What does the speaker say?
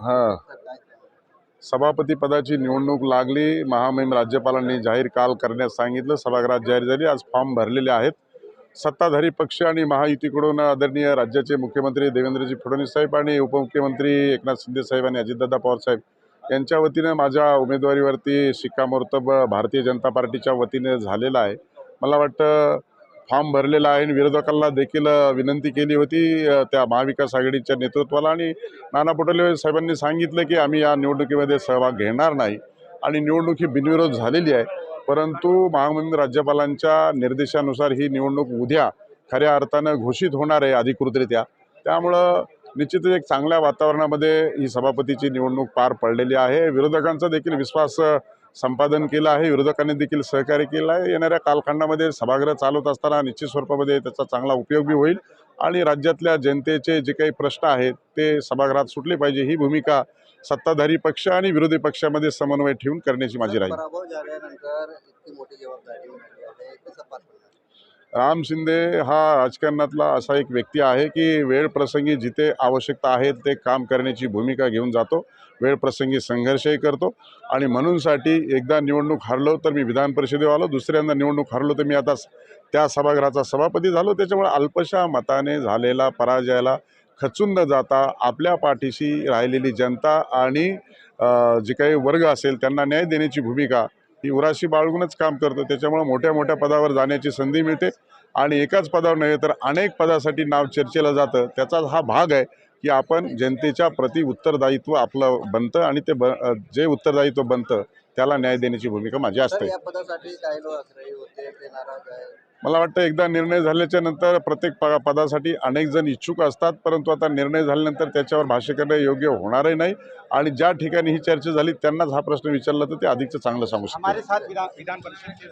हा सभापती पदाची निवडणूक लागली। महामहिम राज्यपालांनी जाहीर काल करण्यास सांगितलं। सभागृहात जाहीर झाली। आज फॉर्म भरलेले आहेत। सत्ताधारी पक्ष आणि महायुतीकडून आदरणीय राज्याचे मुख्यमंत्री देवेंद्रजी फडणवीस साहेब आणि उपमुख्यमंत्री एकनाथ शिंदे साहेब आणि अजितदादा पवार साहेब यांच्या वतीने माझ्या उमेदवारीवरती शिक्कामोर्तब भारतीय जनता पार्टीच्या वतीने झालेला आहे। मला वाटतं फॉर्म भरलेला आहे आणि विरोधकांना देखील विनंती केली होती त्या महाविकास आघाडीच्या नेतृत्वाला आणि नाना पटोले साहेबांनी सांगितलं की आम्ही या निवडणुकीमध्ये सहभाग घेणार नाही आणि निवडणूक ही बिनविरोध झालेली आहे। परंतु महामहिम राज्यपालांच्या निर्देशानुसार ही निवडणूक उद्या खऱ्या अर्थानं घोषित होणार आहे अधिकृतरित्या। त्यामुळं निश्चितच एक चांगल्या वातावरणामध्ये ही सभापतीची निवडणूक पार पडलेली आहे। विरोधकांचा देखील विश्वास संपादन केला आहे। विरोधकांनी देखील सहकार्य केलं आहे। येणाऱ्या कालखंडामध्ये सभागृह चालवत असताना निश्चित स्वरूपामध्ये त्याचा चांगला उपयोग बी होईल आणि राज्यातल्या जनतेचे जे काही प्रश्न आहेत ते सभागृहात सुटले पाहिजे ही भूमिका सत्ताधारी पक्ष आणि विरोधी पक्षामध्ये समन्वय ठेवून करण्याची माझी राहील। राम शिंदे हा राजकारणातला असा एक व्यक्ती आहे की वेळ प्रसंगी जिथे आवश्यकता आहे ते काम करण्याची भूमिका घेऊन जातो। वेळ प्रसंगी संघर्षही करतो आणि म्हणूनसाठी एकदा निवडणूक हरलो तर मी विधान परिषदेवर आलो, दुसऱ्यांदा निवडणूक हरलो तर मी आता त्या सभागृहाचा सभापती झालो। त्याच्यामुळे अल्पशा मताने झालेला पराजयाला खचून न जाता आपल्या पाठीशी राहिलेली जनता आणि जे काही वर्ग असेल त्यांना न्याय देण्याची भूमिका ही उराशी बाळगूनच काम करतो। त्याच्यामुळे मोठ्या मोठ्या पदावर जाण्याची संधी मिळते आणि एकाच पदावर नव्हे तर अनेक पदासाठी नाव चर्चेला जातं। त्याचाच हा भाग आहे की आपण जनतेच्या प्रति उत्तरदायित्व आपलं बनतं आणि ते जे उत्तरदायित्व बनतं त्याला न्याय देण्याची भूमिका माझी असते। मला वाटतं एकदा निर्णय झाल्याच्या नंतर प्रत्येक पदासाठी अनेक जण इच्छुक असतात, परंतु आता निर्णय झाल्यानंतर त्याच्यावर भाष्य करणे योग्य होणारही नाही आणि ज्या ठिकाणी ही चर्चा झाली त्यांनाच हा प्रश्न विचारला तर ते अधिकचं चांगलं सांगू शकतात।